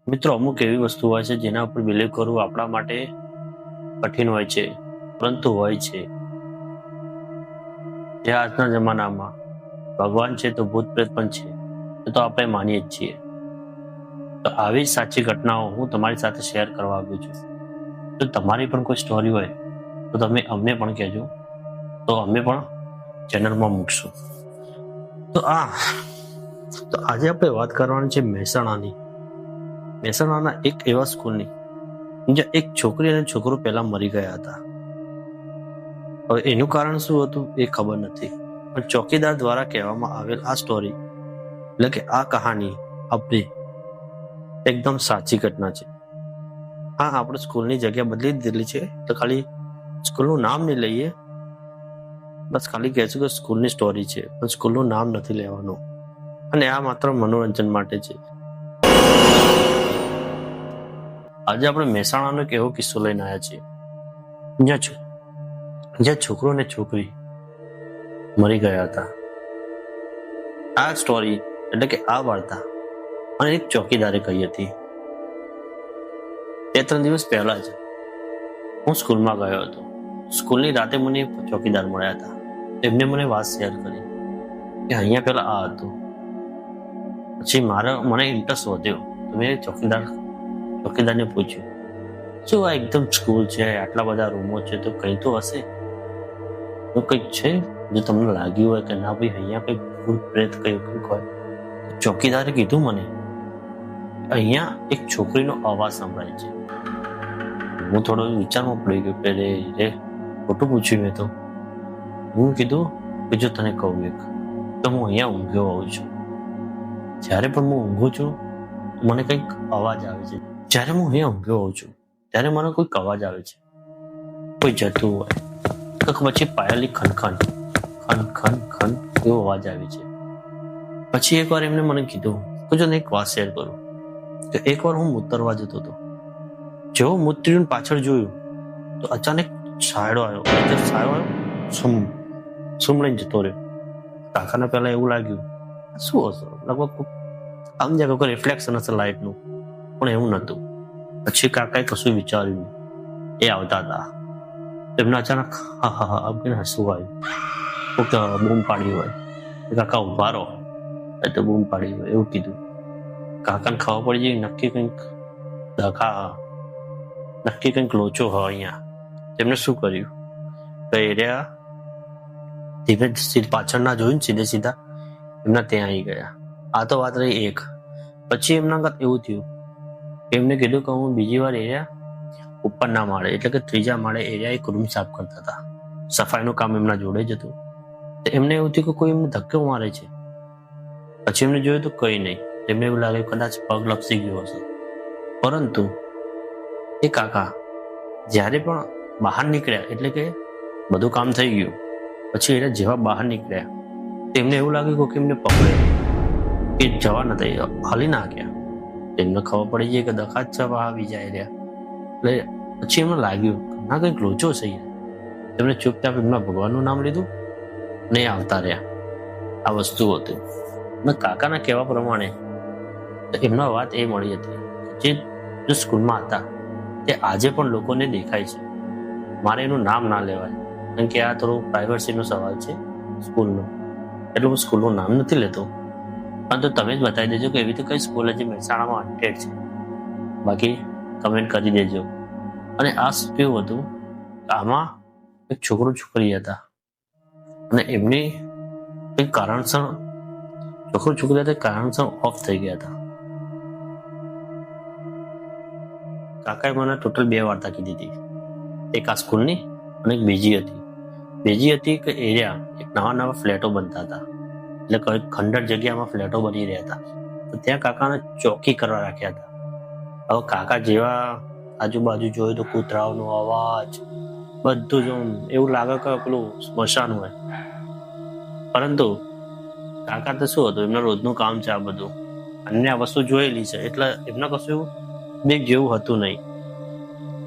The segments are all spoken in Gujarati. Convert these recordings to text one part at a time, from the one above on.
મિત્રો, અમુક એવી વસ્તુ હોય છે જેના ઉપર બિલીવ કરવું આપણા માટે કઠિન હોય છે, પરંતુ હોય છે. જે આજના જમાનામાં ભગવાન છે તો ભૂત પ્રેત પણ છે, એ તો આપણે માનીએ જ છીએ. તો આવી જ સાચી ઘટનાઓ હું તમારી સાથે શેર કરવા આવ્યો છું. જો તમારી પણ કોઈ સ્ટોરી હોય તો તમે અમને પણ કહેજો, તો અમે પણ ચેનલમાં મૂકશું. તો આજે આપણે વાત કરવાની છે મહેસાણાના એક એવા સ્કૂલની જ્યાં એક છોકરી અને છોકરો પહેલા મરી ગયા હતા. હવે એનું કારણ શું હતું એ ખબર નથી, પણ ચોકીદાર દ્વારા કહેવામાં આવેલ આ સ્ટોરી એટલે કે આ કહાની આપણી એકદમ સાચી ઘટના છે. હા, આપણે સ્કૂલની જગ્યા બદલી દીધેલી છે, તો ખાલી સ્કૂલનું નામ નહીં લઈએ, બસ ખાલી કહેશું કે સ્કૂલની સ્ટોરી છે, પણ સ્કૂલનું નામ નથી લેવાનું, અને આ માત્ર મનોરંજન માટે છે. આજે આપણે મહેસાણાનો એક એવો કિસ્સો લઈને આવ્યા છીએ જ્યાં છોકરો અને છોકરી મરી ગયા હતા. આ સ્ટોરી એટલે કે આ વાર્તા અને એક ચોકીદારે કહી હતી. 2-3 દિવસ પહેલા જ હું સ્કૂલમાં ગયો હતો. સ્કૂલની રાતે મને એક ચોકીદાર મળ્યા હતા. એમને મને વાત શેર કરી કે અહીંયા પહેલા આ હતું. પછી મને ઇન્ટરેસ્ટ વધ્યો, તો મેં ચોકીદારને પૂછ્યું, શું આ એકદમ સ્કૂલ છે, આટલા બધા રૂમો છે, તો કંઈ તો હશે, તો કંઈક છે જો તમને લાગ્યું હોય કે ના ભાઈ અહીંયા કંઈક ભૂત પ્રેત કંઈક હોય. ચોકીદારે કીધું મને, અહીંયા એક છોકરીનો અવાજ સંભળાય છે. હું થોડો વિચારમાં પડી ગયો કે રે ખોટું પૂછ્યું. મેં તો હું કીધું કે જો તને કહું તો હું અહીંયા ઊંઘ્યો હોઉં છું. જ્યારે પણ હું ઊંઘું છું મને કંઈક અવાજ આવે છે. જ્યારે હું અહીંયા ઊંઘ્યો હોઉં છું ત્યારે મને કોઈક અવાજ આવે છે, કોઈ જતું હોય તો પછી પાયાલી ખન એવો અવાજ આવે છે. પછી એકવાર એમને મને કીધું કે જો એક વાત શેર કરું, તો એકવાર હું મૂતરવા જતો હતો. જેવો મૂતરીને પાછળ જોયું તો અચાનક છાંયડો આવ્યો, સુમ લઈને જતો રહ્યો. કાકાને પહેલા એવું લાગ્યું શું હશે, લગભગ સમજ્યા કોઈ રિફ્લેક્શન હશે લાઇટનું, પણ એવું નહોતું. પછી કાકાએ કશું વિચાર્યું, એ આવતા હતા. એમને અચાનક હસવું આવ્યું, બૂમ પાડી હોય, કાકા ઉભા રહો, તો બૂમ પાડી હોય એવું કીધું. કાકાને ખબર પડી જાય નક્કી કંઈક લોચો હોય અહીંયા. તેમને શું કર્યું તો એરિયા ધીમે પાછળ ના જોયું, સીધા એમના ત્યાં આવી ગયા. આ તો વાત રહી એક. પછી એમના ઘર એવું થયું, એમને કીધું કે હું બીજી વાર એરિયા ઉપરના માળે એટલે કે 3જા માળે એરિયા એક રૂમ સાફ કરતા હતા. સફાઈનું કામ એમના જોડે જ હતું. એમને એવું થયું કે કોઈ એમને ધક્કો મારે છે. પછી એમને જોયું તો કંઈ નહીં. એમને એવું લાગ્યું કદાચ પગ લપસી ગયો હશે. પરંતુ એ કાકા જ્યારે પણ બહાર નીકળ્યા એટલે કે બધું કામ થઈ ગયું પછી એને જેવા બહાર નીકળ્યા તેમને એવું લાગ્યું કે એમને પકડે એ જવા નથી, હાલી ના ગયા. એમને ખબર પડી જાય કે દખાત જવા આવી જાય રહ્યા. એટલે પછી એમને લાગ્યું ના કંઈક લોચો છે. તેમણે ચૂપચાપ એમના ભગવાનનું નામ લીધું ને આવતા રહ્યા. આ વસ્તુ હતી. કાકાના કહેવા પ્રમાણે એમના વાત એ મળી હતી જે સ્કૂલમાં હતા તે આજે પણ લોકોને દેખાય છે. મારે એનું નામ ના લેવાય કારણ કે આ થોડો પ્રાઇવસીનો સવાલ છે સ્કૂલનો, એટલે હું સ્કૂલનું નામ નથી લેતો. પરંતુ તમે જ બતાવી દેજો કે એવી તો કઈ સ્કૂલ છે મહેસાણામાં અટેડ છે. બાકી કમેન્ટ કરી દેજો. અને આ કેવું હતું, આમાં એક છોકરો છોકરી હતા અને એમની કંઈક કારણસર છોકરી હતા કારણસર ઓફ થઈ ગયા હતા. કાકાએ મને ટોટલ 2 વાર્તા કીધી હતી. એક આ સ્કૂલની અને એક બીજી હતી કે એરિયા એક નવા ફ્લેટો બનતા હતા, એટલે કોઈ ખંડર જગ્યામાં ફ્લેટો બની રહ્યા હતા. તો ત્યાં કાકાને ચોકી કરવા રાખ્યા હતા. હવે કાકા જેવા આજુબાજુ જોયું તો કૂતરાઓનો અવાજ બધું જ એવું લાગે કે પેલું સ્મશાન હોય. પરંતુ કાકા તો શું હતું, એમના રોજનું કામ છે આ બધું, અને આ વસ્તુ જોયેલી છે એટલે એમને કશું બીક જેવું હતું નહીં.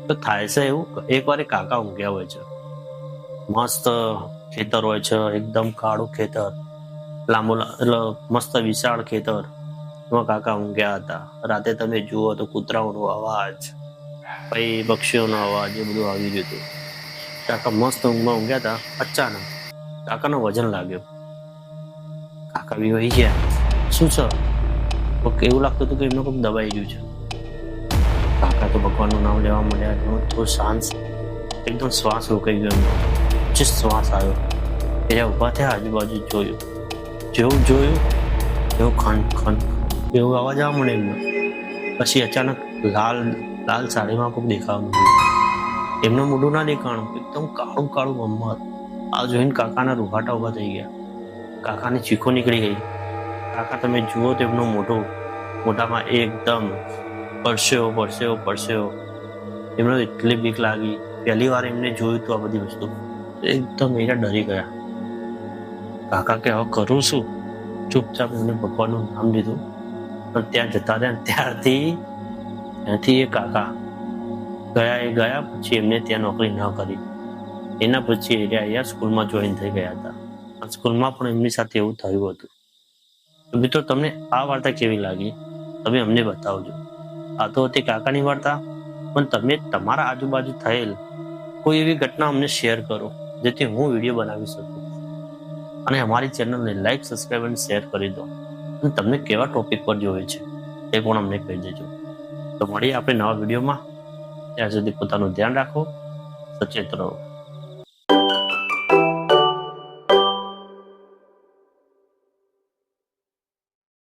તો થાય છે એવું, એકવાર કાકા ઊંઘ્યા હોય છે, મસ્ત ખેતર હોય છે, એકદમ કાળું ખેતર, લાંબુ એટલે મસ્ત વિશાળ ખેતર, એમાં કાકા ઊંઘ્યા હતા. રાતે તમે જુઓ તો કૂતરાઓનો અવાજ, પછી પક્ષીઓનો અવાજ એ બધું આવી રહ્યું હતું. કાકા મસ્ત ઊંઘમાં ઊંઘ્યા હતા. અચાનક કાકાનો વજન લાગ્યો. કાકા બી વહી ગયા. શું છે? એવું લાગતું હતું કે એમને કોઈ દબાઈ ગયું છે. કાકા તો ભગવાનનું નામ લેવા માંડ્યા. થોડું શાંત, એકદમ શ્વાસ રોકાઈ ગયો એમનો. જે શ્વાસ આવ્યો એટલે ઉભા થયા, આજુબાજુ જોયું. જેવું જોયું એવું ખન ખન એવું અવાજ આવવા મળે એમનો. પછી અચાનક લાલ સાડીમાં કોઈ દેખાવા મળ્યું. એમનું મોઢું ના દેખાણું, એકદમ કાળું કાળું મમ્મર. આ જોઈને કાકાના રૂહાટા ઉભા થઈ ગયા. કાકાની ચીખો નીકળી ગઈ. કાકા તમે જુઓ તો એમનું મોઢામાં એકદમ પરસેવો. એમને એટલી બીક લાગી. પહેલી વાર એમને જોયું તો આ બધી વસ્તુ, એકદમ એ ડરી ગયા. કાકા કે હવે કરું શું? ચૂપચાપ એમને ભગવાનનું નામ લીધું. પણ ત્યાં જતા રહ્યા ત્યાંથી એ કાકા ગયા. પછી એમને ત્યાં નોકરી ન કરી. એના પછી અહીંયા સ્કૂલમાં જોઈન થઈ ગયા હતા. સ્કૂલમાં પણ એમની સાથે એવું થયું હતું. તો મિત્રો, તમને આ વાર્તા કેવી લાગી તમે અમને બતાવજો. આ તો હતી કાકાની વાર્તા, પણ તમે તમારા આજુબાજુ થયેલ કોઈ એવી ઘટના અમને શેર કરો, જેથી હું વિડીયો બનાવી શકું. અને અમારી ચેનલને લાઈક, સબસ્ક્રાઈબ અને શેર કરી દો. અને તમને કેવા ટોપિક પર જોઈએ છે એ પણ અમને કહી દેજો. તો મળીએ આપણે નવા વિડીયોમાં. ત્યાં સુધી પોતાનું ધ્યાન રાખો, સચેત રહો.